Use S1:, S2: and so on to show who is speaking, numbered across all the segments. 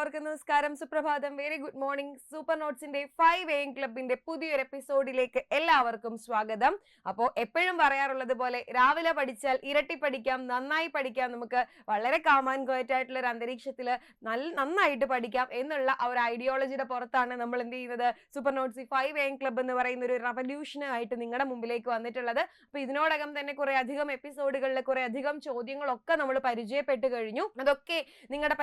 S1: എല്ലാവർക്കും നമസ്കാരം, സുപ്രഭാതം, വെരി ഗുഡ് മോർണിംഗ്. സൂപ്പർ നോട്ട്സിന്റെ 5 AM ക്ലബിന്റെ പുതിയൊരു എപ്പിസോഡിലേക്ക് എല്ലാവർക്കും സ്വാഗതം. അപ്പോൾ എപ്പോഴും പറയാറുള്ളത് പോലെ രാവിലെ പഠിച്ചാൽ ഇരട്ടി പഠിക്കാം, നന്നായി പഠിക്കാം, നമുക്ക് വളരെ കാം ആൻഡ് ക്വയറ്റ് ആയിട്ടുള്ള ഒരു അന്തരീക്ഷത്തിൽ നന്നായിട്ട് പഠിക്കാം എന്നുള്ള ആ ഒരു ഐഡിയോളജിയുടെ പുറത്താണ് നമ്മൾ എന്ത് ചെയ്യുന്നത്, സൂപ്പർ നോട്ട്സ് 5 AM ക്ലബ് എന്ന് പറയുന്ന ഒരു റവല്യൂഷനായിട്ട് നിങ്ങളുടെ മുമ്പിലേക്ക് വന്നിട്ടുള്ളത്. അപ്പൊ ഇതിനോടകം തന്നെ കുറെ അധികം എപ്പിസോഡുകളിൽ കുറെ അധികം ചോദ്യങ്ങളൊക്കെ നമ്മൾ പരിചയപ്പെട്ട് കഴിഞ്ഞു. അതൊക്കെ നിങ്ങളുടെ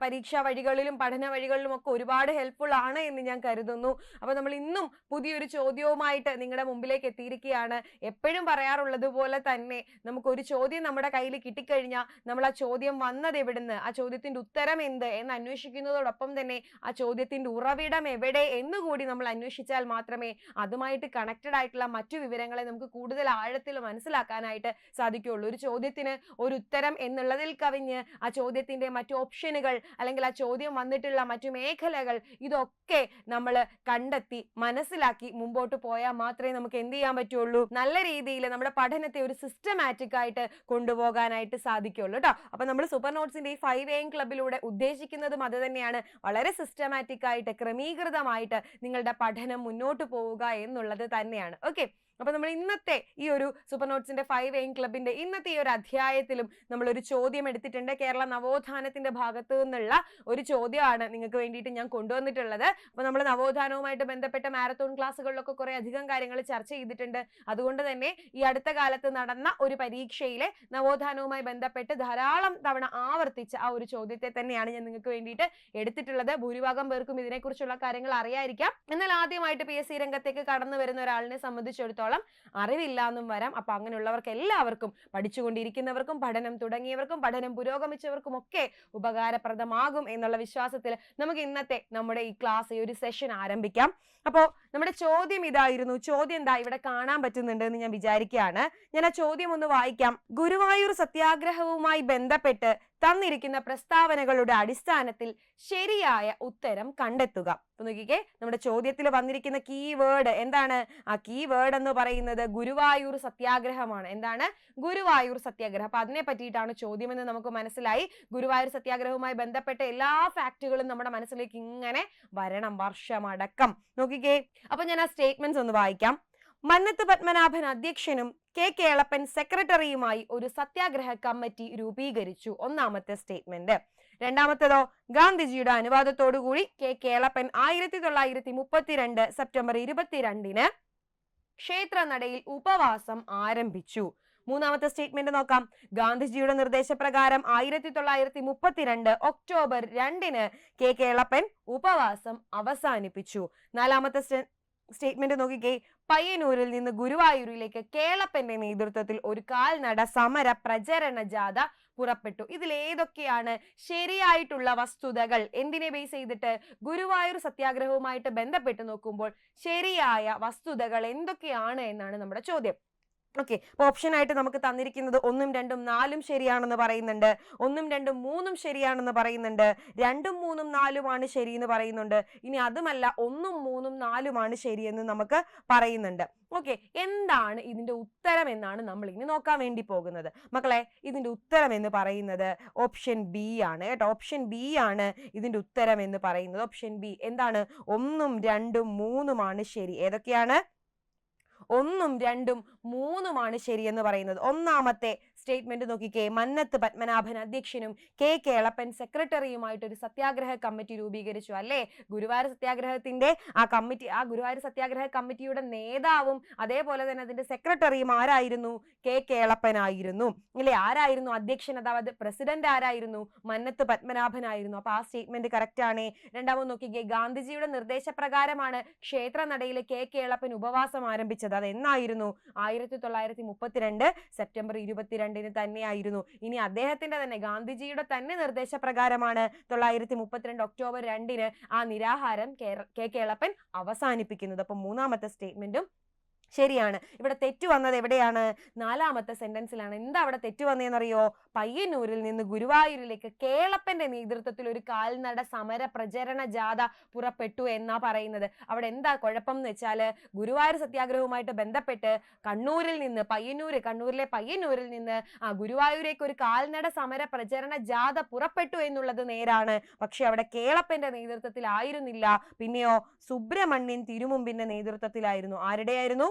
S1: പരീക്ഷാ വഴികളിലും പഠന വഴികളിലും ഒക്കെ ഒരുപാട് ഹെൽപ്ഫുൾ ആണ് എന്ന് ഞാൻ കരുതുന്നു. അപ്പൊ നമ്മൾ ഇന്നും പുതിയൊരു ചോദ്യവുമായിട്ട് നിങ്ങളുടെ മുമ്പിലേക്ക് എത്തിയിരിക്കുകയാണ്. എപ്പോഴും പറയാറുള്ളത് പോലെ തന്നെ നമുക്കൊരു ചോദ്യം നമ്മുടെ കയ്യിൽ കിട്ടിക്കഴിഞ്ഞാൽ നമ്മൾ ആ ചോദ്യം വന്നത് എവിടുന്ന്, ആ ചോദ്യത്തിന്റെ ഉത്തരം എന്ത് എന്ന് അന്വേഷിക്കുന്നതോടൊപ്പം തന്നെ ആ ചോദ്യത്തിന്റെ ഉറവിടം എവിടെ എന്നുകൂടി നമ്മൾ അന്വേഷിച്ചാൽ മാത്രമേ അതുമായിട്ട് കണക്റ്റഡ് ആയിട്ടുള്ള മറ്റു വിവരങ്ങളെ നമുക്ക് കൂടുതൽ ആഴത്തിൽ മനസ്സിലാക്കാനായിട്ട് സാധിക്കുകയുള്ളൂ. ഒരു ചോദ്യത്തിന് ഒരു ഉത്തരം എന്നുള്ളതിൽ കവിഞ്ഞ് ആ ചോദ്യത്തിന്റെ മറ്റു ഓപ്ഷനുകൾ അല്ലെങ്കിൽ ആ ചോദ്യം വന്നിട്ടുള്ള മറ്റു മേഖലകൾ ഇതൊക്കെ നമ്മൾ കണ്ടെത്തി മനസ്സിലാക്കി മുമ്പോട്ട് പോയാൽ മാത്രമേ നമുക്ക് എന്ത് ചെയ്യാൻ പറ്റുള്ളൂ, നല്ല രീതിയിൽ നമ്മുടെ പഠനത്തെ ഒരു സിസ്റ്റമാറ്റിക് ആയിട്ട് കൊണ്ടുപോകാനായിട്ട് സാധിക്കുള്ളൂ കേട്ടോ. അപ്പൊ നമ്മൾ സൂപ്പർ നോട്ട്സിന്റെ ഈ 5 AM ക്ലബിലൂടെ ഉദ്ദേശിക്കുന്നതും അത് തന്നെയാണ്, വളരെ സിസ്റ്റമാറ്റിക് ആയിട്ട് ക്രമീകൃതമായിട്ട് നിങ്ങളുടെ പഠനം മുന്നോട്ട് പോവുക എന്നുള്ളത് തന്നെയാണ്. ഓക്കെ, അപ്പൊ നമ്മൾ ഇന്നത്തെ ഈ ഒരു സൂപ്പർ നോട്ട്സിന്റെ 5 AM ക്ലബിന്റെ ഇന്നത്തെ ഈ ഒരു അധ്യായത്തിലും നമ്മൾ ഒരു ചോദ്യം എടുത്തിട്ടുണ്ട്. കേരള നവോത്ഥാനത്തിന്റെ ഭാഗത്തു നിന്നുള്ള ഒരു ചോദ്യമാണ് നിങ്ങൾക്ക് വേണ്ടിയിട്ട് ഞാൻ കൊണ്ടുവന്നിട്ടുള്ളത്. അപ്പൊ നമ്മൾ നവോത്ഥാനവുമായിട്ട് ബന്ധപ്പെട്ട മാരത്തോൺ ക്ലാസ്സുകളിലൊക്കെ കുറെ അധികം കാര്യങ്ങൾ ചർച്ച ചെയ്തിട്ടുണ്ട്. അതുകൊണ്ട് തന്നെ ഈ അടുത്ത കാലത്ത് നടന്ന ഒരു പരീക്ഷയിലെ നവോത്ഥാനവുമായി ബന്ധപ്പെട്ട് ധാരാളം തവണ ആവർത്തിച്ച ആ ഒരു ചോദ്യത്തെ തന്നെയാണ് ഞാൻ നിങ്ങൾക്ക് വേണ്ടിയിട്ട് എടുത്തിട്ടുള്ളത്. ഭൂരിഭാഗം പേർക്കും ഇതിനെക്കുറിച്ചുള്ള കാര്യങ്ങൾ അറിയായിരിക്കാം. എന്നാൽ ആദ്യമായിട്ട് PSC രംഗത്തേക്ക് കടന്നു വരുന്ന ഒരാളിനെ സംബന്ധിച്ചിടത്തോളം അറിവില്ല എന്നും വരാം. അപ്പൊ അങ്ങനെയുള്ളവർക്ക് എല്ലാവർക്കും, പഠിച്ചുകൊണ്ടിരിക്കുന്നവർക്കും പഠനം തുടങ്ങിയവർക്കും പഠനം പുരോഗമിച്ചവർക്കും ഒക്കെ ഉപകാരപ്രദമാകും എന്നുള്ള വിശ്വാസത്തിൽ നമുക്ക് ഇന്നത്തെ നമ്മുടെ ഈ ക്ലാസ്, ഈ ഒരു സെഷൻ ആരംഭിക്കാം. അപ്പോ നമ്മുടെ ചോദ്യം ഇതായിരുന്നു. ചോദ്യം എന്താ ഇവിടെ കാണാൻ പറ്റുന്നുണ്ട് എന്ന് ഞാൻ വിചാരിക്കുകയാണ്. ഞാൻ ആ ചോദ്യം ഒന്ന് വായിക്കാം. ഗുരുവായൂർ സത്യാഗ്രഹവുമായി ബന്ധപ്പെട്ട് തന്നിരിക്കുന്ന പ്രസ്താവനകളുടെ അടിസ്ഥാനത്തിൽ ശരിയായ ഉത്തരം കണ്ടെത്തുക. അപ്പൊ നോക്കിക്കേ, നമ്മുടെ ചോദ്യത്തിൽ വന്നിരിക്കുന്ന കീവേഡ് എന്താണ്? ആ കീവേഡ് എന്ന് പറയുന്നത് ഗുരുവായൂർ സത്യാഗ്രഹമാണ്. എന്താണ്? ഗുരുവായൂർ സത്യാഗ്രഹം. അപ്പൊ അതിനെ പറ്റിയിട്ടാണ് ചോദ്യം എന്ന് നമുക്ക് മനസ്സിലായി. ഗുരുവായൂർ സത്യാഗ്രഹവുമായി ബന്ധപ്പെട്ട എല്ലാ ഫാക്റ്റുകളും നമ്മുടെ മനസ്സിലേക്ക് ഇങ്ങനെ വരണം, വർഷമടക്കം. നോക്കിക്കേ, അപ്പൊ ഞാൻ ആ സ്റ്റേറ്റ്മെന്റ്സ് ഒന്ന് വായിക്കാം. മന്നത്ത് പത്മനാഭൻ അധ്യക്ഷനും കേളപ്പൻ സെക്രട്ടറിയുമായി ഒരു സത്യാഗ്രഹ കമ്മിറ്റി രൂപീകരിച്ചു. ഒന്നാമത്തെ സ്റ്റേറ്റ്മെന്റ്. രണ്ടാമത്തേതോ, ഗാന്ധിജിയുടെ അനുവാദത്തോടുകൂടി കേളപ്പൻ 1932 സെപ്റ്റംബർ 22 ക്ഷേത്രനടയിൽ ഉപവാസം ആരംഭിച്ചു. മൂന്നാമത്തെ സ്റ്റേറ്റ്മെന്റ് നോക്കാം. ഗാന്ധിജിയുടെ നിർദ്ദേശപ്രകാരം 1932 ഒക്ടോബർ 2 കേളപ്പൻ ഉപവാസം അവസാനിപ്പിച്ചു. നാലാമത്തെ സ്റ്റേറ്റ്മെന്റ് നോക്കിക്കേ. പയ്യന്നൂരിൽ നിന്ന് ഗുരുവായൂരിലേക്ക് കേളപ്പന്റെ നേതൃത്വത്തിൽ ഒരു കാൽനട സമര പ്രചരണ ജാഥ പുറപ്പെട്ടു. ഇതിൽ ഏതൊക്കെയാണ് ശരിയായിട്ടുള്ള വസ്തുതകൾ? എന്തിനെ ബേസ് ചെയ്തിട്ട്? ഗുരുവായൂർ സത്യാഗ്രഹവുമായിട്ട് ബന്ധപ്പെട്ട് നോക്കുമ്പോൾ ശരിയായ വസ്തുതകൾ എന്തൊക്കെയാണ് എന്നാണ് നമ്മുടെ ചോദ്യം. ഓക്കെ, അപ്പൊ ഓപ്ഷൻ ആയിട്ട് നമുക്ക് തന്നിരിക്കുന്നത് 1, 2, 4 ശരിയാണെന്ന് പറയുന്നുണ്ട്, 1, 2, 3 ശരിയാണെന്ന് പറയുന്നുണ്ട്, 2, 3, 4 ശരി എന്ന് പറയുന്നുണ്ട്. ഇനി അതുമല്ല, 1, 3, 4 ശരിയെന്ന് നമുക്ക് പറയുന്നുണ്ട്. ഓക്കെ, എന്താണ് ഇതിന്റെ ഉത്തരം എന്നാണ് നമ്മൾ ഇനി നോക്കാൻ വേണ്ടി പോകുന്നത്. മക്കളെ, ഇതിന്റെ ഉത്തരം എന്ന് പറയുന്നത് ഓപ്ഷൻ ബി ആണ് കേട്ടോ. ഓപ്ഷൻ ബി ആണ് ഇതിന്റെ ഉത്തരം എന്ന് പറയുന്നത്. ഓപ്ഷൻ ബി എന്താണ്? 1, 2, 3 ശരി. ഏതൊക്കെയാണ്? 1, 2, 3 ശരി എന്ന് പറയുന്നത്. ഒന്നാമത്തെ സ്റ്റേറ്റ്മെന്റ് നോക്കിക്കേ. മന്നത്ത് പത്മനാഭൻ അധ്യക്ഷനും കേളപ്പൻ സെക്രട്ടറിയുമായിട്ട് ഒരു സത്യാഗ്രഹ കമ്മിറ്റി രൂപീകരിച്ചു. അല്ലേ? ഗുരുവായൂർ സത്യാഗ്രഹത്തിന്റെ ആ ഗുരുവായൂർ സത്യാഗ്രഹ കമ്മിറ്റിയുടെ നേതാവും അതേപോലെ തന്നെ അതിന്റെ സെക്രട്ടറിയും ആരായിരുന്നു? കേളപ്പനായിരുന്നു. അല്ലെ? ആരായിരുന്നു അധ്യക്ഷൻ, അതായത് പ്രസിഡന്റ് ആരായിരുന്നു? മന്നത്ത് പത്മനാഭനായിരുന്നു. അപ്പൊ ആ സ്റ്റേറ്റ്മെന്റ് കറക്റ്റ് ആണ്. രണ്ടാമത് നോക്കിക്കേ. ഗാന്ധിജിയുടെ നിർദ്ദേശപ്രകാരമാണ് ക്ഷേത്രനടയിലെ കേളപ്പൻ ഉപവാസം ആരംഭിച്ചത്. അത് എന്നായിരുന്നു? 1932 സെപ്റ്റംബർ 22 തന്നെയായിരുന്നു. ഇനി അദ്ദേഹത്തിന്റെ തന്നെ, ഗാന്ധിജിയുടെ തന്നെ നിർദ്ദേശപ്രകാരമാണ് 1932 ഒക്ടോബർ 2 ആ നിരാഹാരം കേളപ്പൻ അവസാനിപ്പിക്കുന്നത്. അപ്പൊ മൂന്നാമത്തെ സ്റ്റേറ്റ്മെന്റും ശരിയാണ്. ഇവിടെ തെറ്റ് വന്നത് എവിടെയാണ്? 4ാമത്തെ സെന്റൻസിലാണ്. എന്താ അവിടെ തെറ്റ് വന്നതെന്നറിയോ? പയ്യന്നൂരിൽ നിന്ന് ഗുരുവായൂരിലേക്ക് കേളപ്പന്റെ നേതൃത്വത്തിൽ ഒരു കാൽനട സമര പ്രചരണ ജാഥ പുറപ്പെട്ടു എന്നാ പറയുന്നത്. അവിടെ എന്താ കുഴപ്പം എന്ന് വെച്ചാല്, ഗുരുവായൂർ സത്യാഗ്രഹവുമായിട്ട് ബന്ധപ്പെട്ട് കണ്ണൂരിലെ പയ്യന്നൂരിൽ നിന്ന് ഗുരുവായൂരേക്ക് ഒരു കാൽനട സമര പ്രചരണ ജാഥ പുറപ്പെട്ടു എന്നുള്ളത് നേരാണ്. പക്ഷെ അവിടെ കേളപ്പന്റെ നേതൃത്വത്തിലായിരുന്നില്ല. പിന്നെയോ സുബ്രഹ്മണ്യൻ തിരുമുമ്പിന്റെ നേതൃത്വത്തിലായിരുന്നു. ആരുടെയായിരുന്നു?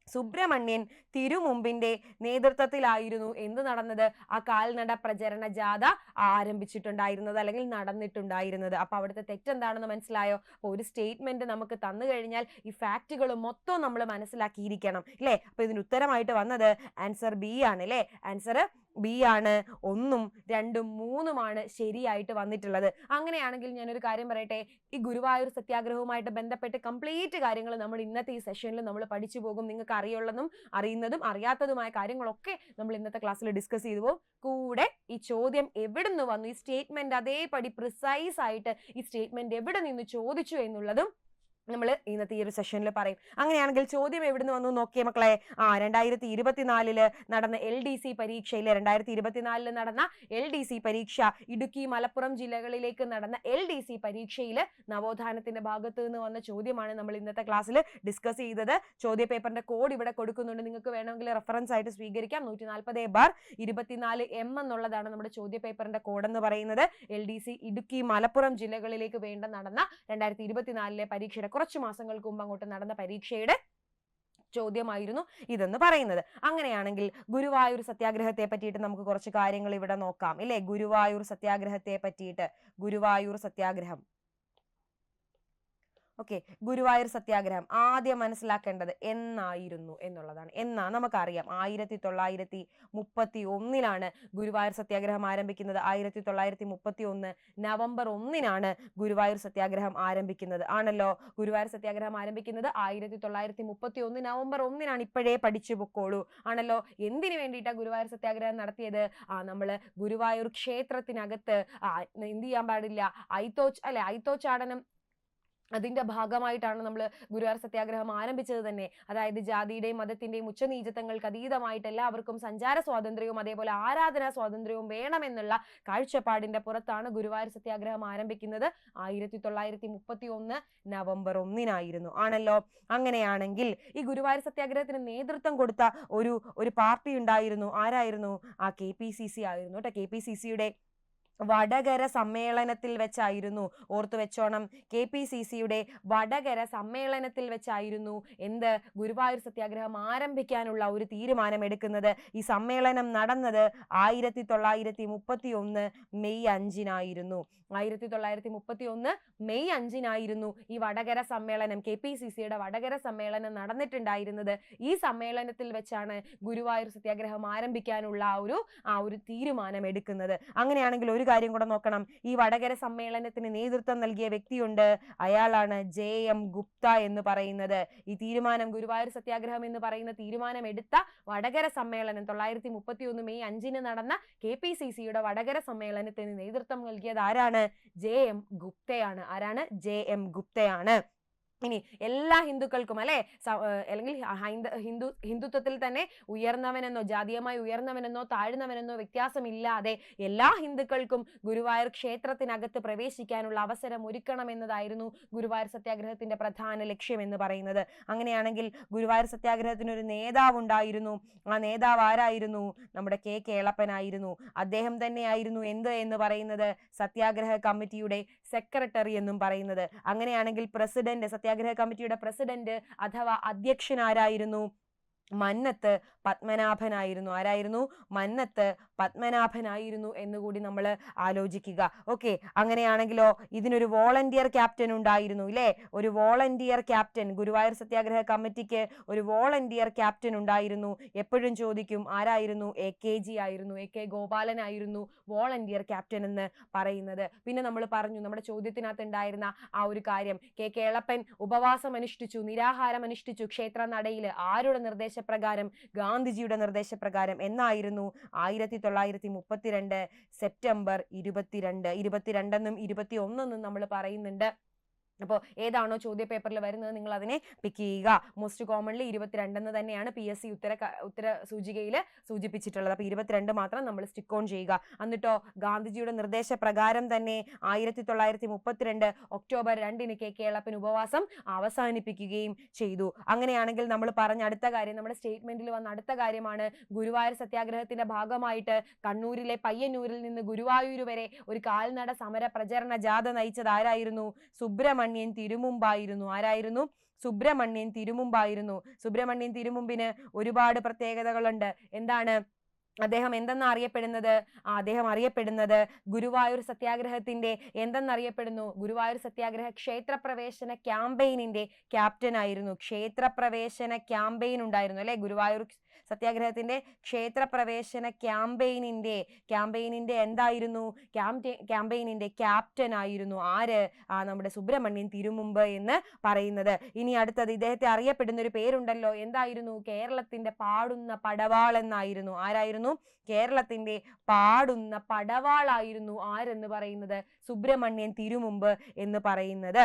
S1: സുബ്രഹ്മണ്യൻ തിരുമുമ്പിന്റെ നേതൃത്വത്തിലായിരുന്നു എന്ത് നടന്നത്? ആ കാൽനട പ്രചരണ ജാഥ ആരംഭിച്ചിട്ടുണ്ടായിരുന്നത് അല്ലെങ്കിൽ നടന്നിട്ടുണ്ടായിരുന്നത്. അപ്പൊ അവിടുത്തെ തെറ്റെന്താണെന്ന് മനസ്സിലായോ? അപ്പൊ ഒരു സ്റ്റേറ്റ്മെന്റ് നമുക്ക് തന്നു കഴിഞ്ഞാൽ ഈ ഫാക്റ്റുകൾ മൊത്തം നമ്മൾ മനസ്സിലാക്കിയിരിക്കണം അല്ലേ? അപ്പൊ ഇതിന് ഉത്തരമായിട്ട് വന്നത് ആൻസർ ബി ആണ് അല്ലേ? ആൻസർ ബി ആണ്. 1ഉം 2ഉം 3ഉമാണ് ശരിയായിട്ട് വന്നിട്ടുള്ളത്. അങ്ങനെയാണെങ്കിൽ ഞാനൊരു കാര്യം പറയട്ടെ, ഈ ഗുരുവായൂർ സത്യാഗ്രഹവുമായിട്ട് ബന്ധപ്പെട്ട് കംപ്ലീറ്റ് കാര്യങ്ങൾ നമ്മൾ ഇന്നത്തെ ഈ സെഷനിൽ നമ്മൾ പഠിച്ചു പോകും. നിങ്ങൾക്ക് അറിയുന്നതും അറിയാത്തതുമായ കാര്യങ്ങളൊക്കെ നമ്മൾ ഇന്നത്തെ ക്ലാസ്സിൽ ഡിസ്കസ് ചെയ്തു പോകും. കൂടെ ഈ ചോദ്യം എവിടുന്ന് വന്നു, ഈ സ്റ്റേറ്റ്മെന്റ് അതേപടി പ്രിസൈസ് ആയിട്ട് ഈ സ്റ്റേറ്റ്മെന്റ് എവിടെ നിന്ന് ചോദിച്ചു എന്നുള്ളതും നമ്മൾ ഇന്നത്തെ ഈ ഒരു സെഷനിൽ പറയും. അങ്ങനെയാണെങ്കിൽ ചോദ്യം എവിടുന്ന് വന്നു നോക്കിയേ മക്കളെ. 2024 നടന്ന LDC പരീക്ഷയിലെ 2024 നടന്ന LDC പരീക്ഷ, ഇടുക്കി മലപ്പുറം ജില്ലകളിലേക്ക് നടന്ന LDC പരീക്ഷയിൽ നവോത്ഥാനത്തിന്റെ ഭാഗത്ത് നിന്ന് വന്ന ചോദ്യമാണ് നമ്മൾ ഇന്നത്തെ ക്ലാസ്സിൽ ഡിസ്കസ് ചെയ്തത്. ചോദ്യ പേപ്പറിന്റെ കോഡ് ഇവിടെ കൊടുക്കുന്നുണ്ട്, നിങ്ങൾക്ക് വേണമെങ്കിൽ റെഫറൻസ് ആയിട്ട് സ്വീകരിക്കാം. 140/24M എന്നുള്ളതാണ് നമ്മുടെ ചോദ്യ പേപ്പറിന്റെ കോഡ് എന്ന് പറയുന്നത്. LDC ഇടുക്കി മലപ്പുറം ജില്ലകളിലേക്ക് നടന്ന 2024 പരീക്ഷയുടെ കുറച്ച് മാസങ്ങൾക്ക് മുമ്പ് അങ്ങോട്ട് നടന്ന പരീക്ഷയുടെ ചോദ്യമായിരുന്നു ഇതെന്ന് പറയുന്നത്. അങ്ങനെയാണെങ്കിൽ ഗുരുവായൂർ സത്യാഗ്രഹത്തെ പറ്റിയിട്ട് നമുക്ക് കുറച്ച് കാര്യങ്ങൾ ഇവിടെ നോക്കാം ഇല്ലേ? ഗുരുവായൂർ സത്യാഗ്രഹത്തെ പറ്റിയിട്ട്, ഗുരുവായൂർ സത്യാഗ്രഹം. ഓക്കെ, ഗുരുവായൂർ സത്യാഗ്രഹം ആദ്യം മനസ്സിലാക്കേണ്ടത് എന്നായിരുന്നു എന്നുള്ളതാണ്. നമുക്കറിയാം 1931 ഗുരുവായൂർ സത്യാഗ്രഹം ആരംഭിക്കുന്നത്. 1931 നവംബർ 1 ഗുരുവായൂർ സത്യാഗ്രഹം ആരംഭിക്കുന്നത് ആണല്ലോ. ഗുരുവായൂർ സത്യാഗ്രഹം ആരംഭിക്കുന്നത് 1931 നവംബർ 1 ഇപ്പോഴേ പഠിച്ചു പൊക്കോളൂ ആണല്ലോ. എന്തിനു വേണ്ടിയിട്ടാണ് ഗുരുവായൂർ സത്യാഗ്രഹം നടത്തിയത്? നമ്മള് ഗുരുവായൂർ ക്ഷേത്രത്തിനകത്ത് എന്ത് ചെയ്യാൻ പാടില്ല, ഐത്തോച്ചാടനം അതിന്റെ ഭാഗമായിട്ടാണ് നമ്മൾ ഗുരുവായൂർ സത്യാഗ്രഹം ആരംഭിച്ചത് തന്നെ. അതായത് ജാതിയുടെയും മതത്തിന്റെയും ഉച്ചനീചത്വങ്ങൾക്ക് അതീതമായിട്ട് എല്ലാവർക്കും സഞ്ചാര സ്വാതന്ത്ര്യവും അതേപോലെ ആരാധനാ സ്വാതന്ത്ര്യവും വേണമെന്നുള്ള കാഴ്ചപ്പാടിന്റെ പുറത്താണ് ഗുരുവായൂർ സത്യാഗ്രഹം ആരംഭിക്കുന്നത്. 1931 നവംബർ 1 ആണല്ലോ. അങ്ങനെയാണെങ്കിൽ ഈ ഗുരുവായൂർ സത്യാഗ്രഹത്തിന് നേതൃത്വം കൊടുത്ത ഒരു പാർട്ടി ഉണ്ടായിരുന്നു. ആരായിരുന്നു? KPCC ആയിരുന്നു കേട്ടോ. KPCCയുടെ വടകര സമ്മേളനത്തിൽ വെച്ചായിരുന്നു, ഓർത്തു വെച്ചോണം, KPCCയുടെ വടകര സമ്മേളനത്തിൽ വെച്ചായിരുന്നു എന്ത്? ഗുരുവായൂർ സത്യാഗ്രഹം ആരംഭിക്കാനുള്ള ഒരു തീരുമാനം എടുക്കുന്നത്. ഈ സമ്മേളനം നടന്നത് 1931 മെയ് 5 1931 മെയ് 5 ഈ വടകര സമ്മേളനം, KPCCയുടെ വടകര സമ്മേളനം നടന്നിട്ടുണ്ടായിരുന്നത്. ഈ സമ്മേളനത്തിൽ വെച്ചാണ് ഗുരുവായൂർ സത്യാഗ്രഹം ആരംഭിക്കാനുള്ള ഒരു തീരുമാനം എടുക്കുന്നത്. അങ്ങനെയാണെങ്കിൽ ഒരു കാര്യം കൂടെ നോക്കണം. ഈ വടകര സമ്മേളനത്തിന് നേതൃത്വം നൽകിയ വ്യക്തിയുണ്ട്, അയാളാണ് JM ഗുപ്ത എന്ന് പറയുന്നത്. ഈ തീരുമാനം, ഗുരുവായൂർ സത്യാഗ്രഹം എന്ന് പറയുന്ന തീരുമാനം എടുത്ത വടകര സമ്മേളനം 1931 മെയ് 5 നടന്ന KPCCയുടെ വടകര സമ്മേളനത്തിന് നേതൃത്വം നൽകിയത് ആരാണ്? JM ഗുപ്തയാണ്. ആരാണ്? JM ഗുപ്തയാണ്. ഇനി എല്ലാ ഹിന്ദുക്കൾക്കും അല്ലെ, അല്ലെങ്കിൽ ഹിന്ദുത്വത്തിൽ തന്നെ ഉയർന്നവനെന്നോ ജാതീയമായി ഉയർന്നവനെന്നോ താഴ്ന്നവനെന്നോ വ്യത്യാസമില്ലാതെ എല്ലാ ഹിന്ദുക്കൾക്കും ഗുരുവായൂർ ക്ഷേത്രത്തിനകത്ത് പ്രവേശിക്കാനുള്ള അവസരം ഒരുക്കണം എന്നതായിരുന്നു ഗുരുവായൂർ സത്യാഗ്രഹത്തിന്റെ പ്രധാന ലക്ഷ്യം എന്ന് പറയുന്നത്. അങ്ങനെയാണെങ്കിൽ ഗുരുവായൂർ സത്യാഗ്രഹത്തിന് ഒരു നേതാവ് ഉണ്ടായിരുന്നു. ആ നേതാവ് ആരായിരുന്നു? നമ്മുടെ കേളപ്പനായിരുന്നു. അദ്ദേഹം തന്നെയായിരുന്നു എന്ന് പറയുന്നത് സത്യാഗ്രഹ കമ്മിറ്റിയുടെ സെക്രട്ടറി എന്നും പറയുന്നത്. അങ്ങനെയാണെങ്കിൽ പ്രസിഡന്റ്, സത്യാഗ്രഹ കമ്മിറ്റിയുടെ പ്രസിഡന്റ് അഥവാ അധ്യക്ഷൻ ആരായിരുന്നു? മന്നത്ത് പത്മനാഭനായിരുന്നു. ആരായിരുന്നു? മന്നത്ത് പത്മനാഭനായിരുന്നു എന്നുകൂടി നമ്മൾ ആലോചിക്കുക. ഓക്കെ, അങ്ങനെയാണെങ്കിലോ ഇതിനൊരു വോളണ്ടിയർ ക്യാപ്റ്റൻ ഉണ്ടായിരുന്നു ഇല്ലേ? ഒരു വോളണ്ടിയർ ക്യാപ്റ്റൻ, ഗുരുവായൂർ സത്യാഗ്രഹ കമ്മിറ്റിക്ക് ഒരു വോളണ്ടിയർ ക്യാപ്റ്റൻ ഉണ്ടായിരുന്നു. എപ്പോഴും ചോദിക്കും, ആരായിരുന്നു? AKG ആയിരുന്നു. AK ഗോപാലനായിരുന്നു വോളണ്ടിയർ ക്യാപ്റ്റൻ എന്ന് പറയുന്നത്. പിന്നെ നമ്മൾ പറഞ്ഞു, നമ്മുടെ ചോദ്യത്തിനകത്ത് ഉണ്ടായിരുന്ന ഒരു കാര്യം, കേളപ്പൻ ഉപവാസം അനുഷ്ഠിച്ചു, നിരാഹാരം അനുഷ്ഠിച്ചു ക്ഷേത്ര നടയിൽ. ആരുടെ നിർദ്ദേശപ്രകാരം? ഗാന്ധിജിയുടെ നിർദ്ദേശപ്രകാരം. എന്നായിരുന്നു? 1932 സെപ്റ്റംബർ 22 എന്നും 21 എന്നും നമ്മൾ പറയുന്നുണ്ട്. അപ്പോൾ ഏതാണോ ചോദ്യ പേപ്പറിൽ വരുന്നത് നിങ്ങൾ അതിനെ പിക്ക് ചെയ്യുക. മോസ്റ്റ് കോമൺലി 22 എന്ന് തന്നെയാണ് PSC ഉത്തര സൂചികയിൽ സൂചിപ്പിച്ചിട്ടുള്ളത്. അപ്പോൾ 22 മാത്രം നമ്മൾ സ്റ്റിക്ക് ഓൺ ചെയ്യുക. എന്നിട്ടോ ഗാന്ധിജിയുടെ നിർദ്ദേശപ്രകാരം തന്നെ 1932 ഒക്ടോബർ 2 കേളപ്പൻ ഉപവാസം അവസാനിപ്പിക്കുകയും ചെയ്തു. അങ്ങനെയാണെങ്കിൽ നമ്മൾ പറഞ്ഞ അടുത്ത കാര്യം, നമ്മുടെ സ്റ്റേറ്റ്മെന്റിൽ വന്ന അടുത്ത കാര്യമാണ്, ഗുരുവായൂർ സത്യാഗ്രഹത്തിന്റെ ഭാഗമായിട്ട് കണ്ണൂരിലെ പയ്യന്നൂരിൽ നിന്ന് ഗുരുവായൂർ വരെ ഒരു കാൽനട സമര പ്രചരണ ജാഥ നയിച്ചത് ആരായിരുന്നു? സുബ്രഹ്മണ്യൻ തിരുമുമ്പായിരുന്നു. ആരായിരുന്നു? സുബ്രഹ്മണ്യൻ തിരുമുമ്പായിരുന്നു. സുബ്രഹ്മണ്യൻ തിരുമുമ്പിന് ഒരുപാട് പ്രത്യേകതകളുണ്ട്. എന്താണ് അദ്ദേഹം എന്തെന്നറിയപ്പെടുന്നത്? അദ്ദേഹം അറിയപ്പെടുന്നത് ഗുരുവായൂർ സത്യാഗ്രഹത്തിന്റെ എന്തെന്നറിയപ്പെടുന്നു? ഗുരുവായൂർ സത്യാഗ്രഹ ക്ഷേത്രപ്രവേശന ക്യാമ്പയിനിന്റെ ക്യാപ്റ്റൻ ആയിരുന്നു. ക്ഷേത്രപ്രവേശന ക്യാമ്പയിൻ ഉണ്ടായിരുന്നു അല്ലെ, ഗുരുവായൂർ സത്യാഗ്രഹത്തിന്റെ ക്ഷേത്രപ്രവേശന ക്യാമ്പയിനിന്റെ എന്തായിരുന്നു? ക്യാമ്പയിനിന്റെ ക്യാപ്റ്റൻ ആയിരുന്നു ആര്? നമ്മുടെ സുബ്രഹ്മണ്യൻ തിരുമുമ്പ് എന്ന് പറയുന്നത്. ഇനി അടുത്തത്, ഇദ്ദേഹത്തെ അറിയപ്പെടുന്ന ഒരു പേരുണ്ടല്ലോ, എന്തായിരുന്നു? കേരളത്തിന്റെ പാടുന്ന പടവാൾ എന്നായിരുന്നു. ആരായിരുന്നു? കേരളത്തിന്റെ പാടുന്ന പടവാളായിരുന്നു ആരെന്ന് പറയുന്നത്? സുബ്രഹ്മണ്യൻ തിരുമുമ്പ് എന്ന് പറയുന്നത്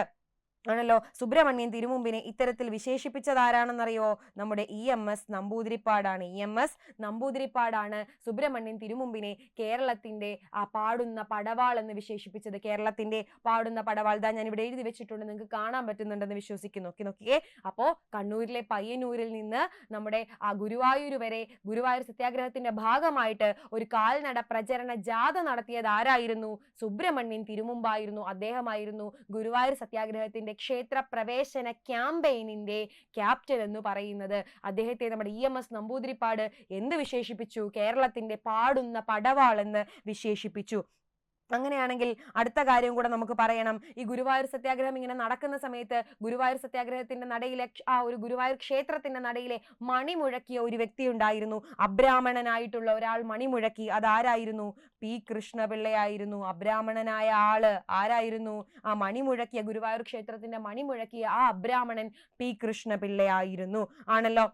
S1: ആണല്ലോ. സുബ്രഹ്മണ്യൻ തിരുമുമ്പിനെ ഇത്തരത്തിൽ വിശേഷിപ്പിച്ചത് ആരാണെന്നറിയോ? നമ്മുടെ EMS നമ്പൂതിരിപ്പാടാണ്. EMS നമ്പൂതിരിപ്പാടാണ് സുബ്രഹ്മണ്യൻ തിരുമുമ്പിനെ കേരളത്തിന്റെ പാടുന്ന പടവാൾ എന്ന് വിശേഷിപ്പിച്ചത്. കേരളത്തിന്റെ പാടുന്ന പടവാൾ ഞാൻ ഇവിടെ എഴുതി വെച്ചിട്ടുണ്ട്, നിങ്ങൾക്ക് കാണാൻ പറ്റുന്നുണ്ടെന്ന് വിശ്വസിക്കുന്നു. നോക്കിയേ, അപ്പോ കണ്ണൂരിലെ പയ്യന്നൂരിൽ നിന്ന് നമ്മുടെ ഗുരുവായൂർ വരെ ഗുരുവായൂർ സത്യാഗ്രഹത്തിന്റെ ഭാഗമായിട്ട് ഒരു കാൽനട പ്രചരണ ജാഥ നടത്തിയത് ആരായിരുന്നു? സുബ്രഹ്മണ്യൻ തിരുമുമ്പായിരുന്നു. അദ്ദേഹമായിരുന്നു ഗുരുവായൂർ സത്യാഗ്രഹത്തിന്റെ ക്ഷേത്ര പ്രവേശന ക്യാമ്പയിനിന്റെ ക്യാപ്റ്റൻ എന്ന് പറയുന്നത്. അദ്ദേഹത്തെ നമ്മുടെ EMS നമ്പൂതിരിപ്പാട് എന്ത് വിശേഷിപ്പിച്ചു? കേരളത്തിന്റെ പാടുന്ന പടവാൾ എന്ന് വിശേഷിപ്പിച്ചു. അങ്ങനെയാണെങ്കിൽ അടുത്ത കാര്യം കൂടെ നമുക്ക് പറയണം. ഈ ഗുരുവായൂർ സത്യാഗ്രഹം ഇങ്ങനെ നടക്കുന്ന സമയത്ത് ഗുരുവായൂർ സത്യാഗ്രഹത്തിന്റെ നടയിലെ ഒരു ഗുരുവായൂർ ക്ഷേത്രത്തിന്റെ നടയിലെ മണി മുഴക്കിയ ഒരു വ്യക്തി ഉണ്ടായിരുന്നു. അബ്രാഹ്മണനായിട്ടുള്ള ഒരാൾ മണി മുഴക്കി. അതാരായിരുന്നു? P കൃഷ്ണപിള്ളയായിരുന്നു. അബ്രാഹ്മണനായ ആള് ആരായിരുന്നു? മണി മുഴക്കിയ, ഗുരുവായൂർ ക്ഷേത്രത്തിന്റെ മണി മുഴക്കിയ അബ്രാഹ്മണൻ P കൃഷ്ണപിള്ളയായിരുന്നു. ആണല്ലോ.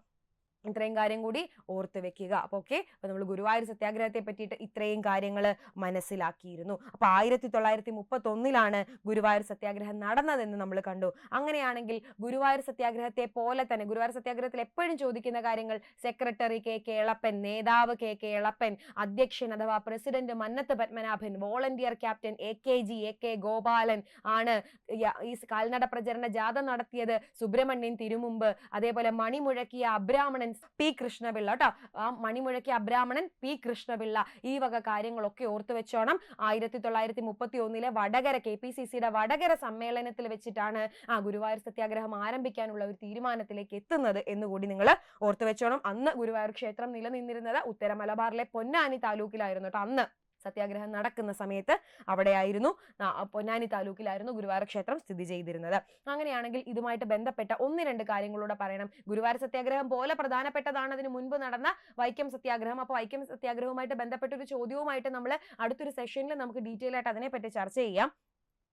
S1: ഇത്രയും കാര്യം കൂടി ഓർത്ത് വെക്കുക. അപ്പൊ ഓക്കെ, അപ്പൊ നമ്മൾ ഗുരുവായൂർ സത്യാഗ്രഹത്തെ പറ്റിയിട്ട് ഇത്രയും കാര്യങ്ങൾ മനസ്സിലാക്കിയിരുന്നു. അപ്പൊ 1931 ഗുരുവായൂർ സത്യാഗ്രഹം നടന്നതെന്ന് നമ്മൾ കണ്ടു. അങ്ങനെയാണെങ്കിൽ ഗുരുവായൂർ സത്യാഗ്രഹത്തെ പോലെ തന്നെ ഗുരുവായൂർ സത്യാഗ്രഹത്തിൽ എപ്പോഴും ചോദിക്കുന്ന കാര്യങ്ങൾ, സെക്രട്ടറി KK എളപ്പൻ, നേതാവ് KK എളപ്പൻ, അധ്യക്ഷൻ അഥവാ president Mannath Padmanabhan, volunteer captain AK Gopalan ആണ്. ഈ കാൽനട പ്രചരണ ജാഥ നടത്തിയത് സുബ്രഹ്മണ്യൻ തിരുമുമ്പ്. അതേപോലെ മണിമുഴക്കിയ അബ്രാഹ്മണൻ P കൃഷ്ണപിള്ള കേട്ടോ. മണിമുഴക്കിയ അബ്രാഹ്മണൻ P കൃഷ്ണപിള്ള. ഈ വക കാര്യങ്ങളൊക്കെ ഓർത്തു വെച്ചോണം. 1931 വടകര KPCCയുടെ വടകര സമ്മേളനത്തിൽ വെച്ചിട്ടാണ് ഗുരുവായൂർ സത്യാഗ്രഹം ആരംഭിക്കാനുള്ള ഒരു തീരുമാനത്തിലേക്ക് എത്തുന്നത് എന്നുകൂടി നിങ്ങൾ ഓർത്തു വെച്ചോണം. അന്ന് ഗുരുവായൂർ ക്ഷേത്രം നിലനിന്നിരുന്നത് ഉത്തര മലബാറിലെ പൊന്നാനി താലൂക്കിലായിരുന്നു കേട്ടോ. അന്ന് സത്യാഗ്രഹം നടക്കുന്ന സമയത്ത് അവിടെയായിരുന്നു, പൊന്നാനി താലൂക്കിലായിരുന്നു ഗുരുവായൂർ ക്ഷേത്രം സ്ഥിതി ചെയ്തിരുന്നത്. അങ്ങനെയാണെങ്കിൽ ഇതുമായിട്ട് ബന്ധപ്പെട്ട 1-2 കാര്യങ്ങളൂടെ പറയണം. ഗുരുവായൂർ സത്യാഗ്രഹം പോലെ പ്രധാനപ്പെട്ടതാണ് അതിന് മുൻപ് നടന്ന വൈക്കം സത്യാഗ്രഹം. അപ്പോൾ വൈക്കം സത്യാഗ്രഹവുമായിട്ട് ബന്ധപ്പെട്ട ഒരു ചോദ്യവുമായിട്ട് നമ്മൾ അടുത്തൊരു സെഷനിൽ നമുക്ക് ഡീറ്റെയിൽ ആയിട്ട് അതിനെപ്പറ്റി ചർച്ച ചെയ്യാം.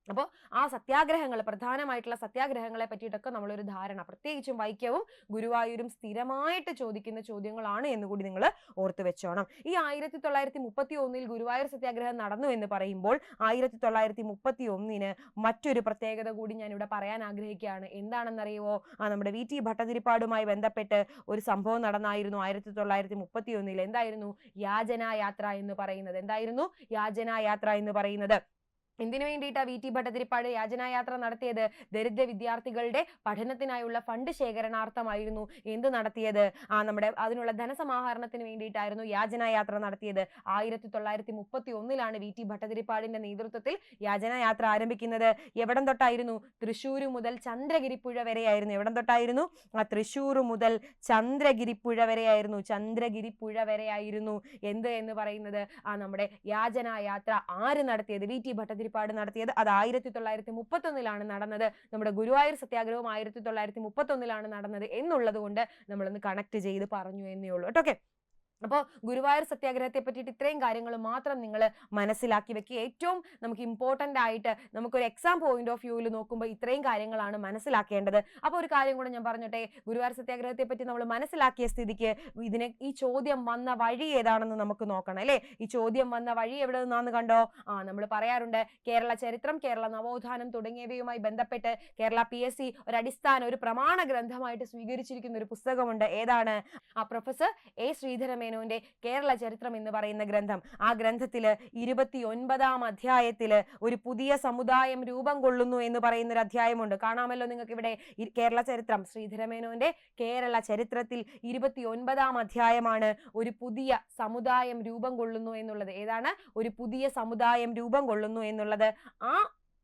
S1: അപ്പോൾ ആ സത്യാഗ്രഹങ്ങൾ, പ്രധാനമായിട്ടുള്ള സത്യാഗ്രഹങ്ങളെ പറ്റിയിട്ടൊക്കെ നമ്മളൊരു ധാരണ, പ്രത്യേകിച്ചും വൈക്കവും ഗുരുവായൂരും സ്ഥിരമായിട്ട് ചോദിക്കുന്ന ചോദ്യങ്ങളാണ് എന്നുകൂടി നിങ്ങൾ ഓർത്തു വെച്ചോണം. ഈ 1931 ഗുരുവായൂർ സത്യാഗ്രഹം നടന്നു എന്ന് പറയുമ്പോൾ 1931 മറ്റൊരു പ്രത്യേകത കൂടി ഞാൻ ഇവിടെ പറയാൻ ആഗ്രഹിക്കുകയാണ്. എന്താണെന്നറിയുമോ? നമ്മുടെ VT ഭട്ടതിരിപ്പാടുമായി ബന്ധപ്പെട്ട് ഒരു സംഭവം നടന്നായിരുന്നു 1931. എന്തായിരുന്നു? യാചനായാത്ര എന്ന് പറയുന്നത്. എന്തായിരുന്നു യാചനായാത്ര എന്ന് പറയുന്നത്? എന്തിനു വേണ്ടിയിട്ടാണ് VT ഭട്ടതിരിപ്പാട് യാചനായാത്ര നടത്തിയത്? ദരിദ്ര വിദ്യാർത്ഥികളുടെ പഠനത്തിനായുള്ള ഫണ്ട് ശേഖരണാർത്ഥമായിരുന്നു എന്ത് നടത്തിയത്? നമ്മുടെ അതിനുള്ള ധനസമാഹരണത്തിന് വേണ്ടിയിട്ടായിരുന്നു യാചനായാത്ര നടത്തിയത്. 1931 VT ഭട്ടതിരിപ്പാടിന്റെ നേതൃത്വത്തിൽ യാചനായാത്ര ആരംഭിക്കുന്നത്. എവിടം തൊട്ടായിരുന്നു? തൃശ്ശൂർ മുതൽ ചന്ദ്രഗിരിപ്പുഴ വരെയായിരുന്നു. എവിടം തൊട്ടായിരുന്നു? തൃശ്ശൂർ മുതൽ ചന്ദ്രഗിരിപ്പുഴ വരെയായിരുന്നു. ചന്ദ്രഗിരിപ്പുഴ വരെയായിരുന്നു എന്ത് എന്ന് പറയുന്നത്? നമ്മുടെ യാചനായാത്ര ആര് നടത്തിയത്? VT ഭട്ടതിരിപ്പാട് നടത്തിയത്. അത് 1931 നടന്നത്. നമ്മുടെ ഗുരുവായൂർ സത്യാഗ്രഹവും 1931 നടന്നത് എന്നുള്ളത് കൊണ്ട് നമ്മളൊന്ന് കണക്ട് ചെയ്ത് പറഞ്ഞു എന്നേ ഉള്ളൂ. ഓക്കെ, അപ്പോൾ ഗുരുവായൂർ സത്യാഗ്രഹത്തെ പറ്റിയിട്ട് ഇത്രയും കാര്യങ്ങൾ മാത്രം നിങ്ങൾ മനസ്സിലാക്കി വെക്കുക. ഏറ്റവും നമുക്ക് ഇമ്പോർട്ടൻ്റ് ആയിട്ട് നമുക്കൊരു എക്സാം പോയിന്റ് ഓഫ് വ്യൂവിൽ നോക്കുമ്പോൾ ഇത്രയും കാര്യങ്ങളാണ് മനസ്സിലാക്കേണ്ടത്. അപ്പോൾ ഒരു കാര്യം കൂടെ ഞാൻ പറഞ്ഞോട്ടെ, ഗുരുവായൂർ സത്യാഗ്രഹത്തെ പറ്റി നമ്മൾ മനസ്സിലാക്കിയ സ്ഥിതിക്ക് ഈ ചോദ്യം വന്ന വഴി ഏതാണെന്ന് നമുക്ക് നോക്കണം അല്ലേ. ഈ ചോദ്യം വന്ന വഴി എവിടെ നിന്നാന്ന് കണ്ടോ? നമ്മൾ പറയാറുണ്ട് കേരള ചരിത്രം, കേരള നവോത്ഥാനം തുടങ്ങിയവയുമായി ബന്ധപ്പെട്ട് കേരള PSC ഒരു പ്രമാണ ഗ്രന്ഥമായിട്ട് സ്വീകരിച്ചിരിക്കുന്ന ഒരു പുസ്തകമുണ്ട്. ഏതാണ്? Professor A. ശ്രീധരമേനോന്റെ കേരള ചരിത്രം എന്ന് പറയുന്ന ഗ്രന്ഥം. ആ ഗ്രന്ഥത്തില് 29-ാം അധ്യായത്തില് ഒരു പുതിയ സമുദായം രൂപം കൊള്ളുന്നു എന്ന് പറയുന്ന ഒരു അധ്യായമുണ്ട്. കാണാമല്ലോ നിങ്ങൾക്ക് ഇവിടെ. കേരള ചരിത്രം, ശ്രീധരമേനോന്റെ കേരള ചരിത്രത്തിൽ 29-ാം അധ്യായമാണ് ഒരു പുതിയ സമുദായം രൂപം കൊള്ളുന്നു എന്നുള്ളത്. ഏതാണ്? ഒരു പുതിയ സമുദായം രൂപം കൊള്ളുന്നു എന്നുള്ളത്. ആ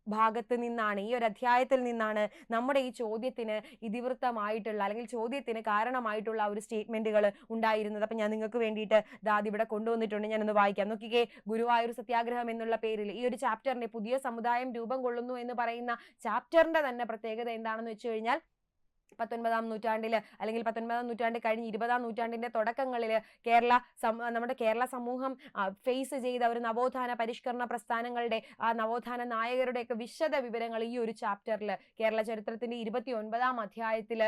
S1: ഭാഗത്ത് നിന്നാണ്, ഈ ഒരു അധ്യായത്തിൽ നിന്നാണ് നമ്മുടെ ഈ ചോദ്യത്തിന് ഇതിവൃത്തമായിട്ടുള്ള അല്ലെങ്കിൽ ചോദ്യത്തിന് കാരണമായിട്ടുള്ള ഒരു സ്റ്റേറ്റ്മെന്റുകൾ ഉണ്ടായിരുന്നത്. അപ്പൊ ഞാൻ നിങ്ങൾക്ക് വേണ്ടിയിട്ട് ഇവിടെ കൊണ്ടുവന്നിട്ടുണ്ട്. ഞാനൊന്ന് വായിക്കാം. നോക്കിക്കേ, ഗുരുവായൂർ സത്യാഗ്രഹം എന്നുള്ള പേരിൽ ഈ ഒരു ചാപ്റ്ററിന്റെ പുതിയ സമുദായം രൂപം കൊള്ളുന്നു എന്ന് പറയുന്ന ചാപ്റ്ററിന്റെ തന്നെ പ്രത്യേകത എന്താണെന്ന് വെച്ച് കഴിഞ്ഞാൽ 19-ാം നൂറ്റാണ്ടിൽ അല്ലെങ്കിൽ 19-ാം നൂറ്റാണ്ട് കഴിഞ്ഞ് 20-ാം നൂറ്റാണ്ടിന്റെ തുടക്കങ്ങളിൽ നമ്മുടെ കേരള സമൂഹം ഫേസ് ചെയ്ത ഒരു നവോത്ഥാന പരിഷ്കരണ പ്രസ്ഥാനങ്ങളുടെ ആ നവോത്ഥാന നായകരുടെയൊക്കെ വിശദ വിവരങ്ങൾ ഈ ഒരു ചാപ്റ്ററിൽ കേരള ചരിത്രത്തിന്റെ 29-ാം അധ്യായത്തിൽ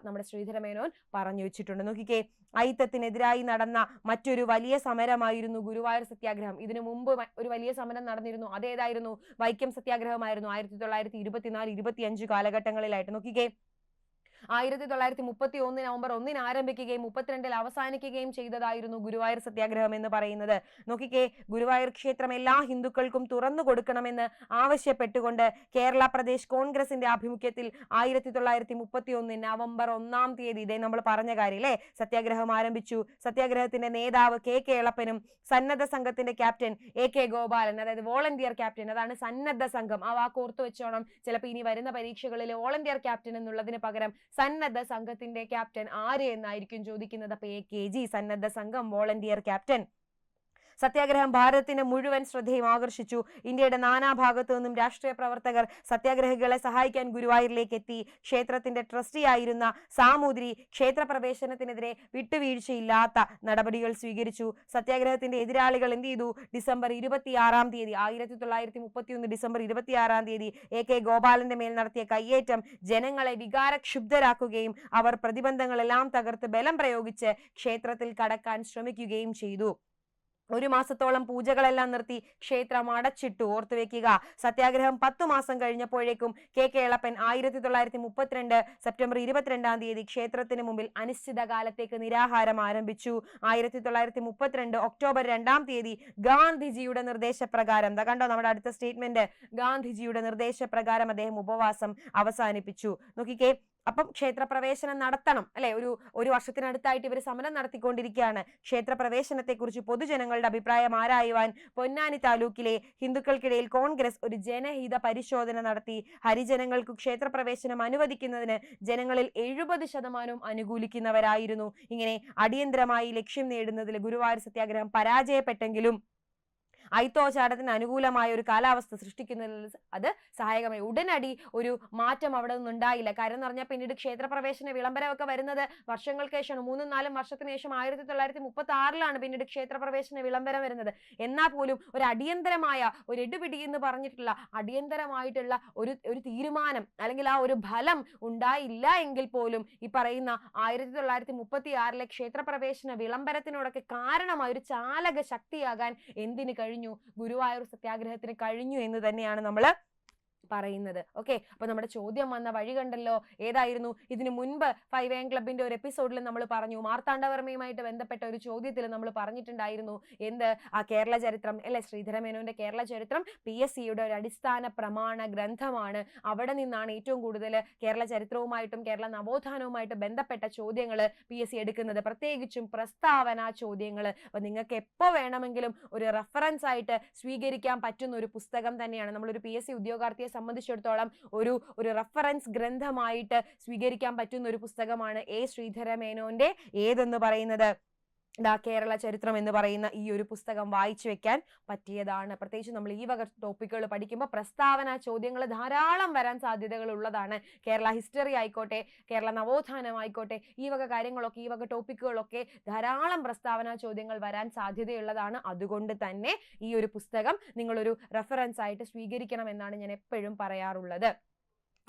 S1: നമ്മുടെ ശ്രീധരമേനോൻ പറഞ്ഞു വെച്ചിട്ടുണ്ട്. നോക്കിക്കേ, അയിത്തത്തിനെതിരായി നടന്ന മറ്റൊരു വലിയ സമരമായിരുന്നു ഗുരുവായൂർ സത്യാഗ്രഹം. ഇതിനു മുമ്പ് ഒരു വലിയ സമരം നടന്നിരുന്നു. അതേതായിരുന്നു? വൈക്കം സത്യാഗ്രഹമായിരുന്നു. 1924-25 കാലഘട്ടങ്ങളിലായിട്ട്. നോക്കിക്കേ, 1931 നവംബർ 1 ആരംഭിക്കുകയും 32 അവസാനിക്കുകയും ചെയ്തതായിരുന്നു ഗുരുവായൂർ സത്യാഗ്രഹം എന്ന് പറയുന്നത്. നോക്കിക്കേ, ഗുരുവായൂർ ക്ഷേത്രം എല്ലാ ഹിന്ദുക്കൾക്കും തുറന്നു കൊടുക്കണമെന്ന് ആവശ്യപ്പെട്ടുകൊണ്ട് കേരള പ്രദേശ് കോൺഗ്രസിന്റെ ആഭിമുഖ്യത്തിൽ 1931 നവംബർ 1-ാം തീയതി, ഇതേ നമ്മൾ പറഞ്ഞ കാര്യം അല്ലേ, സത്യാഗ്രഹം ആരംഭിച്ചു. സത്യാഗ്രഹത്തിന്റെ നേതാവ് KK എളപ്പനും സന്നദ്ധ സംഘത്തിന്റെ ക്യാപ്റ്റൻ AK ഗോപാലൻ, അതായത് വോളണ്ടിയർ ക്യാപ്റ്റൻ, അതാണ് സന്നദ്ധ സംഘം. ആ വാക്ക് ഓർത്തു വെച്ചോണം. ചിലപ്പോൾ ഇനി വരുന്ന പരീക്ഷകളിൽ വോളണ്ടിയർ ക്യാപ്റ്റൻ എന്നുള്ളതിന് പകരം സന്നദ്ധ സംഘത്തിന്റെ ക്യാപ്റ്റൻ ആര് എന്നായിരിക്കും ചോദിക്കുന്നത്. അപ്പൊ AKG, സന്നദ്ധ സംഘം, വോളണ്ടിയർ ക്യാപ്റ്റൻ. സത്യാഗ്രഹം ഭാരതത്തിന്റെ മുഴുവൻ ശ്രദ്ധയും ആകർഷിച്ചു. ഇന്ത്യയുടെ നാനാഭാഗത്തു നിന്നും രാഷ്ട്രീയ പ്രവർത്തകർ സത്യാഗ്രഹികളെ സഹായിക്കാൻ ഗുരുവായൂരിലേക്ക് എത്തി. ക്ഷേത്രത്തിന്റെ ട്രസ്റ്റിയായിരുന്ന സാമൂതിരി ക്ഷേത്രപ്രവേശനത്തിനെതിരെ വിട്ടുവീഴ്ചയില്ലാത്ത നടപടികൾ സ്വീകരിച്ചു. സത്യാഗ്രഹത്തിന്റെ എതിരാളികൾ എന്ത് ചെയ്തു? ഡിസംബർ 26-ാം തീയതി 1931 ഡിസംബർ 26-ാം തീയതി AK ഗോപാലന്റെ മേൽ നടത്തിയ കയ്യേറ്റം ജനങ്ങളെ വികാരക്ഷുബ്ധരാക്കുകയും അവർ പ്രതിബന്ധങ്ങളെല്ലാം തകർത്ത് ബലം പ്രയോഗിച്ച് ക്ഷേത്രത്തിൽ കടക്കാൻ ശ്രമിക്കുകയും ചെയ്തു. ഒരു മാസത്തോളം പൂജകളെല്ലാം നിർത്തി ക്ഷേത്രം അടച്ചിട്ടു. ഓർത്തുവെക്കുക, സത്യാഗ്രഹം 10 മാസം കഴിഞ്ഞപ്പോഴേക്കും KK എളപ്പൻ 1932 സെപ്റ്റംബർ 22-ാം തീയതി ക്ഷേത്രത്തിന് മുമ്പിൽ അനിശ്ചിതകാലത്തേക്ക് നിരാഹാരം ആരംഭിച്ചു. 1932 ഒക്ടോബർ 2-ാം തീയതി ഗാന്ധിജിയുടെ നിർദ്ദേശപ്രകാരം, കണ്ടോ നമ്മുടെ അടുത്ത സ്റ്റേറ്റ്മെന്റ്, ഗാന്ധിജിയുടെ നിർദ്ദേശപ്രകാരം അദ്ദേഹം ഉപവാസം അവസാനിപ്പിച്ചു. നോക്കിക്കേ, അപ്പം ക്ഷേത്രപ്രവേശനം നടത്തണം അല്ലെ. ഒരു വർഷത്തിനടുത്തായിട്ട് ഇവർ സമരം നടത്തിക്കൊണ്ടിരിക്കുകയാണ്. ക്ഷേത്രപ്രവേശനത്തെ കുറിച്ച് പൊതുജനങ്ങളുടെ അഭിപ്രായം ആരായുവാൻ പൊന്നാനി താലൂക്കിലെ ഹിന്ദുക്കൾക്കിടയിൽ കോൺഗ്രസ് ഒരു ജനഹിത പരിശോധന നടത്തി. ഹരിജനങ്ങൾക്ക് ക്ഷേത്രപ്രവേശനം അനുവദിക്കുന്നതിന് ജനങ്ങളിൽ 70% അനുകൂലിക്കുന്നവരായിരുന്നു. ഇങ്ങനെ അടിയന്തരമായി ലക്ഷ്യം നേടുന്നതിൽ ഗുരുവായൂർ സത്യാഗ്രഹം പരാജയപ്പെട്ടെങ്കിലും അയിത്തോച്ചാടത്തിന് അനുകൂലമായ ഒരു കാലാവസ്ഥ സൃഷ്ടിക്കുന്നതിൽ അത് സഹായകമായി. ഉടനടി ഒരു മാറ്റം അവിടെ നിന്നുണ്ടായില്ല. കാര്യം എന്ന് പറഞ്ഞാൽ പിന്നീട് ക്ഷേത്രപ്രവേശന വിളംബരമൊക്കെ വരുന്നത് വർഷങ്ങൾക്ക് ശേഷമാണ്. 3-4 വർഷത്തിന് ശേഷം 1936-ലാണ് പിന്നീട് ക്ഷേത്രപ്രവേശന വിളംബരം വരുന്നത്. എന്നാൽ പോലും ഒരു അടിയന്തരമായ ഒരു എടുപിടി എന്ന് പറഞ്ഞിട്ടുള്ള അടിയന്തരമായിട്ടുള്ള ഒരു തീരുമാനം അല്ലെങ്കിൽ ആ ഒരു ഫലം ഉണ്ടായില്ല എങ്കിൽ പോലും ഈ പറയുന്ന 1936-ലെ ക്ഷേത്രപ്രവേശന വിളംബരത്തിനോടൊക്കെ കാരണമായ ഒരു ചാലക ശക്തിയാകാൻ എന്തിന് കഴിഞ്ഞു? ഗുരുവായൂർ സത്യാഗ്രഹത്തിന് കഴിഞ്ഞു എന്ന് തന്നെയാണ് നമ്മൾ പറയുന്നത്. ഓക്കെ, അപ്പൊ നമ്മുടെ ചോദ്യം വന്ന വഴി കണ്ടല്ലോ. ഏതായിരുന്നു? ഇതിനു മുൻപ് 5am ക്ലബിന്റെ ഒരു എപ്പിസോഡിൽ നമ്മൾ പറഞ്ഞു, മാർത്താണ്ഡവർമ്മയുമായിട്ട് ബന്ധപ്പെട്ട ഒരു ചോദ്യത്തിൽ നമ്മൾ പറഞ്ഞിട്ടുണ്ടായിരുന്നു എന്ത്? ആ കേരള ചരിത്രം അല്ലെ, ശ്രീധരമേനോന്റെ കേരള ചരിത്രം PSCയുടെ ഒരു അടിസ്ഥാന പ്രമാണ ഗ്രന്ഥമാണ്. അവിടെ നിന്നാണ് ഏറ്റവും കൂടുതൽ കേരള ചരിത്രവുമായിട്ടും കേരള നവോത്ഥാനവുമായിട്ട് ബന്ധപ്പെട്ട ചോദ്യങ്ങൾ PSC എടുക്കുന്നത്, പ്രത്യേകിച്ചും പ്രസ്താവന ചോദ്യങ്ങൾ. അപ്പൊ നിങ്ങൾക്ക് എപ്പോ വേണമെങ്കിലും ഒരു റെഫറൻസ് ആയിട്ട് സ്വീകരിക്കാൻ പറ്റുന്ന ഒരു പുസ്തകം തന്നെയാണ്. നമ്മളൊരു PSC ഉദ്യോഗാർത്ഥിയെ സംബന്ധിച്ചിടത്തോളം ഒരു റെഫറൻസ് ഗ്രന്ഥമായിട്ട് സ്വീകരിക്കാൻ പറ്റുന്ന ഒരു പുസ്തകമാണ് A. ശ്രീധരമേനോന്റെ ഏതെന്ന് പറയുന്നത് കേരള ചരിത്രം എന്ന് പറയുന്ന ഈ ഒരു പുസ്തകം വായിച്ചു വെക്കാൻ പറ്റിയതാണ്. പ്രത്യേകിച്ച് നമ്മൾ ഈ വക ടോപ്പിക്കുകൾ പഠിക്കുമ്പോൾ പ്രസ്താവന ചോദ്യങ്ങൾ ധാരാളം വരാൻ സാധ്യതകൾ ഉള്ളതാണ്. കേരള ഹിസ്റ്ററി ആയിക്കോട്ടെ, കേരള നവോത്ഥാനം ആയിക്കോട്ടെ, ഈ വക കാര്യങ്ങളൊക്കെ, ഈ വക ടോപ്പിക്കുകളൊക്കെ ധാരാളം പ്രസ്താവന ചോദ്യങ്ങൾ വരാൻ സാധ്യതയുള്ളതാണ്. അതുകൊണ്ട് തന്നെ ഈ ഒരു പുസ്തകം നിങ്ങളൊരു റെഫറൻസ് ആയിട്ട് സ്വീകരിക്കണം എന്നാണ് ഞാൻ എപ്പോഴും പറയാറുള്ളത്.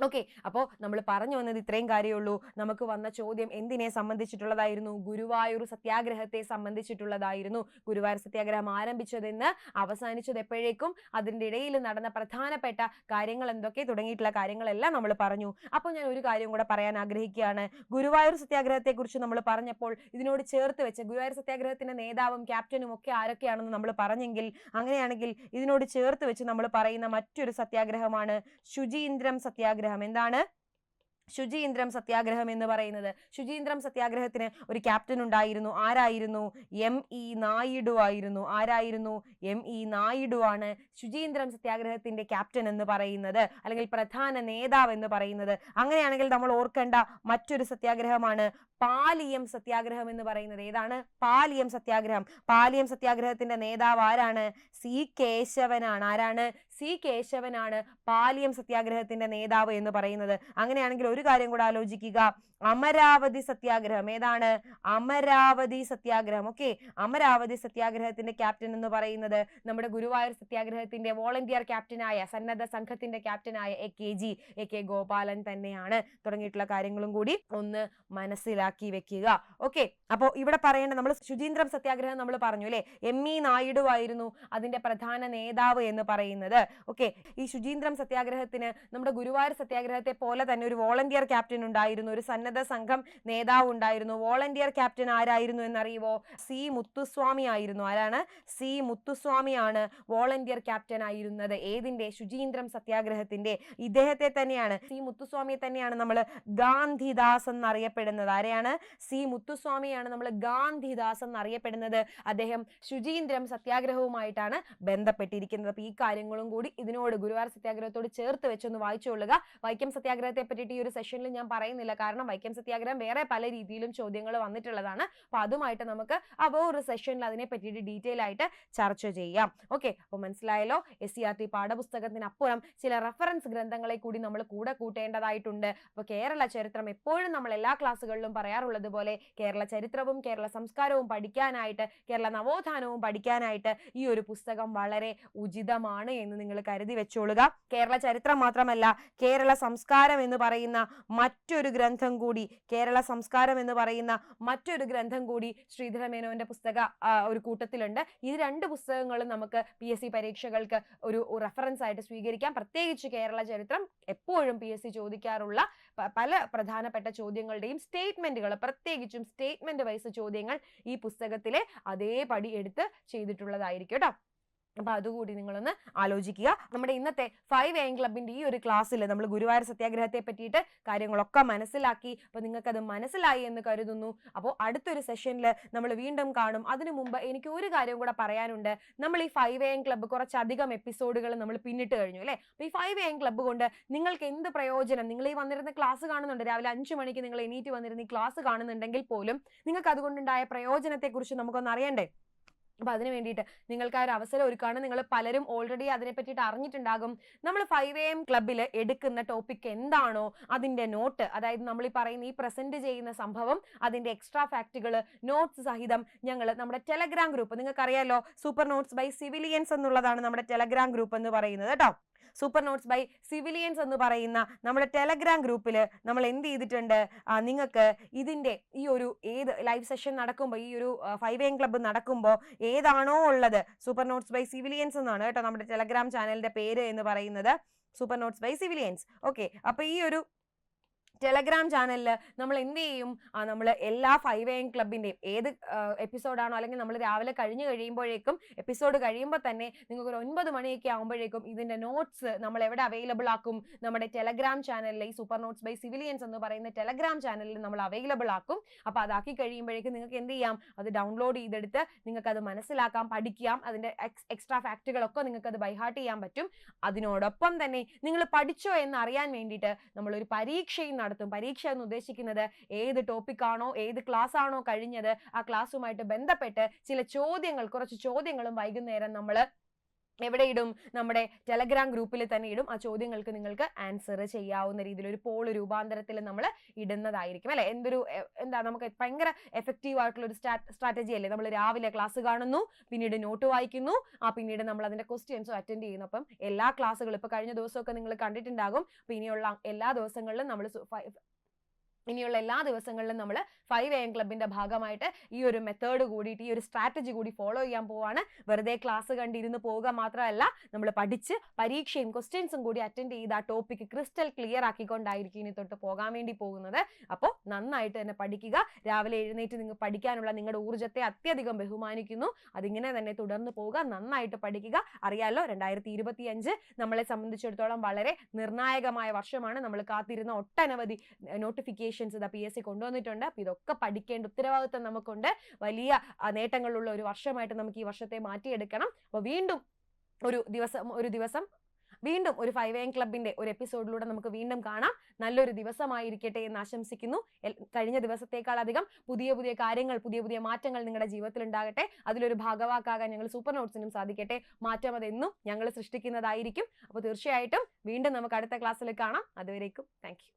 S1: ഓക്കെ, അപ്പോൾ നമ്മൾ പറഞ്ഞു വന്നത് ഇത്രയും കാര്യമുള്ളൂ. നമുക്ക് വന്ന ചോദ്യം എന്തിനെ സംബന്ധിച്ചിട്ടുള്ളതായിരുന്നു? ഗുരുവായൂർ സത്യാഗ്രഹത്തെ സംബന്ധിച്ചിട്ടുള്ളതായിരുന്നു. ഗുരുവായൂർ സത്യാഗ്രഹം ആരംഭിച്ചതെന്ന്, അവസാനിച്ചത് എപ്പോഴേക്കും, അതിൻ്റെ ഇടയിൽ നടന്ന പ്രധാനപ്പെട്ട കാര്യങ്ങൾ എന്തൊക്കെ തുടങ്ങിയിട്ടുള്ള കാര്യങ്ങളെല്ലാം നമ്മൾ പറഞ്ഞു. അപ്പോൾ ഞാൻ ഒരു കാര്യം കൂടെ പറയാൻ ആഗ്രഹിക്കുകയാണ്. ഗുരുവായൂർ സത്യാഗ്രഹത്തെ കുറിച്ച് നമ്മൾ പറഞ്ഞപ്പോൾ ഇതിനോട് ചേർത്ത് വെച്ച ഗുരുവായൂർ സത്യാഗ്രഹത്തിന്റെ നേതാവും ക്യാപ്റ്റനും ഒക്കെ ആരൊക്കെയാണെന്ന് നമ്മൾ പറഞ്ഞെങ്കിൽ, അങ്ങനെയാണെങ്കിൽ ഇതിനോട് ചേർത്ത് വെച്ച് നമ്മൾ പറയുന്ന മറ്റൊരു സത്യാഗ്രഹമാണ് ശുചീന്ദ്രം സത്യാഗ്രഹം. എന്താണ് ശുചീന്ദ്രം സത്യാഗ്രഹം എന്ന് പറയുന്നത്? ശുചീന്ദ്രം സത്യാഗ്രഹത്തിന് ഒരു ക്യാപ്റ്റൻ ഉണ്ടായിരുന്നു. ആരായിരുന്നു? M.E. നായിഡു ആയിരുന്നു. ആരായിരുന്നു? M.E. നായിഡു ആണ് ശുചീന്ദ്രം സത്യാഗ്രഹത്തിന്റെ ക്യാപ്റ്റൻ എന്ന് പറയുന്നത്, അല്ലെങ്കിൽ പ്രധാന നേതാവ് എന്ന് പറയുന്നത്. അങ്ങനെയാണെങ്കിൽ നമ്മൾ ഓർക്കേണ്ട മറ്റൊരു സത്യാഗ്രഹമാണ് പാലിയം സത്യാഗ്രഹം എന്ന് പറയുന്നത്. ഏതാണ്? പാലിയം സത്യാഗ്രഹം. പാലിയം സത്യാഗ്രഹത്തിന്റെ നേതാവ് ആരാണ്? സി കേശവനാണ്. ആരാണ്? സി കേശവനാണ് പാലിയം സത്യാഗ്രഹത്തിന്റെ നേതാവ് എന്ന് പറയുന്നത്. അങ്ങനെയാണെങ്കിൽ ഒരു കാര്യം കൂടെ ആലോചിക്കുക, അമരാവതി സത്യാഗ്രഹം. ഏതാണ്? അമരാവതി സത്യാഗ്രഹം. ഓക്കെ, അമരാവതി സത്യാഗ്രഹത്തിന്റെ ക്യാപ്റ്റൻ എന്ന് പറയുന്നത് നമ്മുടെ ഗുരുവായൂർ സത്യാഗ്രഹത്തിന്റെ വോളണ്ടിയർ ക്യാപ്റ്റനായ, സന്നദ്ധ സംഘത്തിന്റെ ക്യാപ്റ്റനായ A.K. ഗോപാലൻ തന്നെയാണ്. തുടങ്ങിയിട്ടുള്ള കാര്യങ്ങളും കൂടി ഒന്ന് മനസ്സിലാക്കി വെക്കുക. ഓക്കെ, അപ്പോൾ ഇവിടെ പറയേണ്ട, നമ്മൾ ശുചീന്ദ്രം സത്യാഗ്രഹം നമ്മൾ പറഞ്ഞു അല്ലെ, M.E. നായിഡു ആയിരുന്നു അതിന്റെ പ്രധാന നേതാവ് എന്ന് പറയുന്നത്. ഓക്കെ, ഈ ശുചീന്ദ്രം സത്യാഗ്രഹത്തിന് നമ്മുടെ ഗുരുവായൂർ സത്യാഗ്രഹത്തെ പോലെ തന്നെ ഒരു വോളണ്ടിയർ ക്യാപ്റ്റൻ ഉണ്ടായിരുന്നു, ഒരു സന്നദ്ധ സംഘം നേതാവ് ഉണ്ടായിരുന്നു. വോളണ്ടിയർ ക്യാപ്റ്റൻ ആരായിരുന്നു എന്നറിയുവോ? സി മുത്തുസ്വാമി ആയിരുന്നു. ആരാണ്? സി മുത്തുസ്വാമിയാണ് വോളണ്ടിയർ ക്യാപ്റ്റൻ ആയിരുന്നത്. ഏതിന്റെ? ശുചീന്ദ്രം സത്യാഗ്രഹത്തിന്റെ. ഇദ്ദേഹത്തെ തന്നെയാണ്, സി മുത്തുസ്വാമിയെ തന്നെയാണ് നമ്മൾ ഗാന്ധിദാസ് എന്നറിയപ്പെടുന്നത്. ആരെയാണ്? സി മുത്തുസ്വാമിയാണ് നമ്മൾ ഗാന്ധിദാസ് എന്നറിയപ്പെടുന്നത്. അദ്ദേഹം ശുചീന്ദ്രം സത്യാഗ്രഹവുമായിട്ടാണ് ബന്ധപ്പെട്ടിരിക്കുന്നത്. അപ്പൊ ഈ കാര്യങ്ങളും കൂടി ഇതിനോട്, ഗുരുവായൂർ സത്യാഗ്രഹത്തോട് ചേർത്ത് വെച്ചൊന്ന് വായിച്ചുകൊള്ളുക. വൈക്കം സത്യാഗ്രഹത്തെ പറ്റിയിട്ട് ഈ ഒരു സെഷനിൽ ഞാൻ പറയുന്നില്ല, കാരണം വൈക്കം സത്യാഗ്രഹം വേറെ പല രീതിയിലും ചോദ്യങ്ങൾ വന്നിട്ടുള്ളതാണ്. അപ്പൊ അതുമായിട്ട് നമുക്ക് ഒരു സെഷനിൽ അതിനെ പറ്റിയിട്ട് ഡീറ്റെയിൽ ആയിട്ട് ചർച്ച ചെയ്യാം. ഓക്കെ, അപ്പോൾ മനസ്സിലായല്ലോ. SCERT പാഠപുസ്തകത്തിനപ്പുറം ചില റെഫറൻസ് ഗ്രന്ഥങ്ങളെ കൂടി നമ്മൾ കൂടെ കൂട്ടേണ്ടതായിട്ടുണ്ട്. അപ്പോൾ കേരള ചരിത്രം എപ്പോഴും നമ്മൾ എല്ലാ ക്ലാസ്സുകളിലും പറയാറുള്ളത് പോലെ കേരള ചരിത്രവും കേരള സംസ്കാരവും പഠിക്കാനായിട്ട്, കേരള നവോത്ഥാനവും പഠിക്കാനായിട്ട് ഈ ഒരു പുസ്തകം വളരെ ഉചിതമാണ് എന്ന് നിങ്ങൾ കരുതി വെച്ചോളുക. കേരള ചരിത്രം മാത്രമല്ല, കേരള സംസ്കാരം എന്ന് പറയുന്ന മറ്റൊരു ഗ്രന്ഥം കൂടി, കേരള സംസ്കാരം എന്ന് പറയുന്ന മറ്റൊരു ഗ്രന്ഥം കൂടി ശ്രീധര മേനോന്റെ പുസ്തക ഒരു കൂട്ടത്തിലുണ്ട്. ഈ രണ്ട് പുസ്തകങ്ങളും നമുക്ക് PSC പരീക്ഷകൾക്ക് ഒരു റെഫറൻസ് ആയിട്ട് സ്വീകരിക്കാം. പ്രത്യേകിച്ച് കേരള ചരിത്രം എപ്പോഴും PSC ചോദിക്കാറുള്ള പല പ്രധാനപ്പെട്ട ചോദ്യങ്ങളുടെയും സ്റ്റേറ്റ്മെന്റുകൾ, പ്രത്യേകിച്ചും സ്റ്റേറ്റ്മെന്റ് വൈസ് ചോദ്യങ്ങൾ ഈ പുസ്തകത്തിലെ അതേപടി എടുത്ത് ചെയ്തിട്ടുള്ളതായിരിക്കും കേട്ടോ. അപ്പൊ അതുകൂടി നിങ്ങളൊന്ന് ആലോചിക്കുക. നമ്മുടെ ഇന്നത്തെ 5 AM ക്ലബിന്റെ ഈ ഒരു ക്ലാസ്സിൽ നമ്മൾ ഗുരുവായൂർ സത്യാഗ്രഹത്തെ പറ്റിയിട്ട് കാര്യങ്ങളൊക്കെ മനസ്സിലാക്കി. അപ്പൊ നിങ്ങൾക്ക് അത് മനസ്സിലായി എന്ന് കരുതുന്നു. അപ്പോൾ അടുത്തൊരു സെഷനിൽ നമ്മൾ വീണ്ടും കാണും. അതിനു മുമ്പ് എനിക്ക് ഒരു കാര്യം കൂടെ പറയാനുണ്ട്. നമ്മൾ ഈ 5 AM ക്ലബ്ബ് കുറച്ചധികം എപ്പിസോഡുകൾ നമ്മൾ പിന്നിട്ട് കഴിഞ്ഞു അല്ലെ. അപ്പൊ ഈ 5 AM ക്ലബ്ബ് കൊണ്ട് നിങ്ങൾക്ക് എന്ത് പ്രയോജനം? നിങ്ങൾ ഈ വന്നിരുന്ന ക്ലാസ് കാണുന്നുണ്ട്, രാവിലെ 5 മണിക്ക് നിങ്ങൾ എണീറ്റ് വന്നിരുന്ന ഈ ക്ലാസ് കാണുന്നുണ്ടെങ്കിൽ പോലും നിങ്ങൾക്ക് അതുകൊണ്ടുണ്ടായ പ്രയോജനത്തെ കുറിച്ച് നമുക്കൊന്ന് അറിയണ്ടേ? അപ്പൊ അതിന് വേണ്ടിയിട്ട് നിങ്ങൾക്ക് ആ ഒരു അവസരം ഒരുക്കാണ്. നിങ്ങൾ പലരും ഓൾറെഡി അതിനെ പറ്റിയിട്ട് അറിഞ്ഞിട്ടുണ്ടാകും. നമ്മൾ 5 AM ക്ലബിൽ എടുക്കുന്ന ടോപ്പിക് എന്താണോ അതിന്റെ നോട്ട്, അതായത് നമ്മൾ ഈ പറയുന്ന ഈ പ്രസന്റ് ചെയ്യുന്ന സംഭവം, അതിന്റെ എക്സ്ട്രാ ഫാക്റ്റുകൾ നോട്ട്സ് സഹിതം ഞങ്ങൾ നമ്മുടെ ടെലഗ്രാം ഗ്രൂപ്പ്, നിങ്ങൾക്ക് അറിയാലോ, സൂപ്പർ നോട്ട്സ് ബൈ സിവിലിയൻസ് എന്നുള്ളതാണ് നമ്മുടെ ടെലഗ്രാം ഗ്രൂപ്പ് എന്ന് പറയുന്നത് കേട്ടോ. സൂപ്പർ നോട്ട്സ് ബൈ സിവിലിയൻസ് എന്ന് പറയുന്ന നമ്മുടെ ടെലഗ്രാം ഗ്രൂപ്പിൽ നമ്മൾ എന്ത് ചെയ്തിട്ടുണ്ട്, നിങ്ങൾക്ക് ഇതിന്റെ ഈ ഒരു ഏത് ലൈവ് സെഷൻ നടക്കുമ്പോൾ, ഈ ഒരു 5 AM ക്ലബ്ബ് നടക്കുമ്പോൾ ഏതാണോ ഉള്ളത്, സൂപ്പർ നോട്ട്സ് ബൈ സിവിലിയൻസ് എന്നാണ് കേട്ടോ നമ്മുടെ ടെലഗ്രാം ചാനലിന്റെ പേര് എന്ന് പറയുന്നത്, super notes by civilians. Okay, അപ്പൊ ഈ ഒരു ടെലഗ്രാം ചാനലിൽ നമ്മൾ എന്ത് ചെയ്യും, നമ്മൾ എല്ലാ 5 AM ക്ലബിന്റെയും ഏത് എപ്പിസോഡാണോ, അല്ലെങ്കിൽ നമ്മൾ രാവിലെ കഴിയുമ്പോഴേക്കും, എപ്പിസോഡ് കഴിയുമ്പോൾ തന്നെ നിങ്ങൾക്ക് ഒരു 9 മണിയൊക്കെ ആകുമ്പോഴേക്കും ഇതിന്റെ നോട്ട്സ് നമ്മൾ എവിടെ അവൈലബിൾ ആക്കും? നമ്മുടെ ടെലഗ്രാം ചാനലിൽ, ഈ സൂപ്പർ നോട്ട്സ് ബൈ സിവിലിയൻസ് എന്ന് പറയുന്ന ടെലഗ്രാം ചാനലിൽ നമ്മൾ അവൈലബിൾ ആക്കും. അപ്പൊ അതാക്കി കഴിയുമ്പോഴേക്കും നിങ്ങൾക്ക് എന്ത് ചെയ്യാം, അത് ഡൗൺലോഡ് ചെയ്തെടുത്ത് നിങ്ങൾക്ക് അത് മനസ്സിലാക്കാം, പഠിക്കാം. അതിന്റെ എക്സ്ട്രാ ഫാക്റ്റുകളൊക്കെ നിങ്ങൾക്ക് അത് ബൈഹാർട്ട് ചെയ്യാൻ പറ്റും. അതിനോടൊപ്പം തന്നെ നിങ്ങൾ പഠിച്ചോ എന്ന് അറിയാൻ വേണ്ടിയിട്ട് നമ്മളൊരു പരീക്ഷയും നടത്തും. പരീക്ഷ എന്ന് ഉദ്ദേശിക്കുന്നത് ഏത് ടോപ്പിക്കാണോ ഏത് ക്ലാസ് ആണോ കഴിഞ്ഞത് ആ ക്ലാസ്സുമായിട്ട് ബന്ധപ്പെട്ട് ചില ചോദ്യങ്ങൾ, കുറച്ച് ചോദ്യങ്ങളും വൈകുന്നേരം നമ്മൾ എവിടെ ഇടും? നമ്മുടെ ടെലഗ്രാം ഗ്രൂപ്പിൽ തന്നെ ഇടും. ആ ചോദ്യങ്ങൾക്ക് നിങ്ങൾക്ക് ആൻസർ ചെയ്യാവുന്ന രീതിയിൽ ഒരു പോൾ രൂപാന്തരത്തിൽ നമ്മൾ ഇടുന്നതായിരിക്കും അല്ലെ. എന്താ നമുക്ക് ഭയങ്കര എഫക്റ്റീവ് ആയിട്ടുള്ള ഒരു സ്ട്രാറ്റജി അല്ലേ. നമ്മൾ രാവിലെ ക്ലാസ് കാണുന്നു, പിന്നീട് നോട്ട് വായിക്കുന്നു, പിന്നീട് നമ്മൾ അതിന്റെ ക്വസ്റ്റ്യൻസും അറ്റൻഡ് ചെയ്യുന്നു. അപ്പം എല്ലാ ക്ലാസ്സുകളും ഇപ്പൊ കഴിഞ്ഞ ദിവസമൊക്കെ നിങ്ങൾ കണ്ടിട്ടുണ്ടാകും. അപ്പൊ ഇനിയുള്ള എല്ലാ ദിവസങ്ങളിലും നമ്മൾ 5 AM ക്ലബിന്റെ ഭാഗമായിട്ട് ഈ ഒരു മെത്തേഡ് കൂടിയിട്ട് ഈ ഒരു സ്ട്രാറ്റജി കൂടി ഫോളോ ചെയ്യാൻ പോവാണ്. വെറുതെ ക്ലാസ് കണ്ടിരുന്ന് പോവുക മാത്രമല്ല, നമ്മൾ പഠിച്ച് പരീക്ഷയും ക്വസ്റ്റ്യൻസും കൂടി അറ്റൻഡ് ചെയ്ത് ആ ടോപ്പിക് ക്രിസ്റ്റൽ ക്ലിയർ ആക്കിക്കൊണ്ടായിരിക്കും ഇനി തൊട്ട് പോകാൻ വേണ്ടി പോകുന്നത്. അപ്പോൾ നന്നായിട്ട് തന്നെ പഠിക്കുക. രാവിലെ എഴുന്നേറ്റ് നിങ്ങൾ പഠിക്കാനുള്ള നിങ്ങളുടെ ഊർജ്ജത്തെ അത്യധികം ബഹുമാനിക്കുന്നു. അതിങ്ങനെ തന്നെ തുടർന്ന് പോവുക. നന്നായിട്ട് പഠിക്കുക. അറിയാലോ, 2025 നമ്മളെ സംബന്ധിച്ചിടത്തോളം വളരെ നിർണായകമായ വർഷമാണ്. നമ്മൾ കാത്തിരുന്ന ഒട്ടനവധി നോട്ടിഫിക്കേഷൻസ് PSC കൊണ്ടുവന്നിട്ടുണ്ട്. അപ്പൊ ഇതൊക്കെ പഠിക്കേണ്ട ഉത്തരവാദിത്വം നമുക്കുണ്ട്. വലിയ നേട്ടങ്ങളുള്ള ഒരു വർഷമായിട്ട് നമുക്ക് ഈ വർഷത്തെ മാറ്റിയെടുക്കണം. അപ്പൊ വീണ്ടും ഒരു ദിവസം വീണ്ടും ഒരു 5 AM ക്ലബിന്റെ ഒരു എപ്പിസോഡിലൂടെ നമുക്ക് വീണ്ടും കാണാം. നല്ലൊരു ദിവസമായിരിക്കട്ടെ എന്ന് ആശംസിക്കുന്നു. കഴിഞ്ഞ ദിവസത്തേക്കാൾ അധികം പുതിയ കാര്യങ്ങൾ, പുതിയ മാറ്റങ്ങൾ നിങ്ങളുടെ ജീവിതത്തിൽ ഉണ്ടാകട്ടെ. അതിലൊരു ഭാഗവാക്കാകാൻ ഞങ്ങൾ സൂപ്പർ നോട്ട്സിനും സാധിക്കട്ടെ. മാറ്റം അതെന്നും ഞങ്ങൾ സൃഷ്ടിക്കുന്നതായിരിക്കും. അപ്പോൾ തീർച്ചയായിട്ടും വീണ്ടും നമുക്ക് അടുത്ത ക്ലാസ്സിൽ കാണാം. അതുവരേക്കും താങ്ക് യു.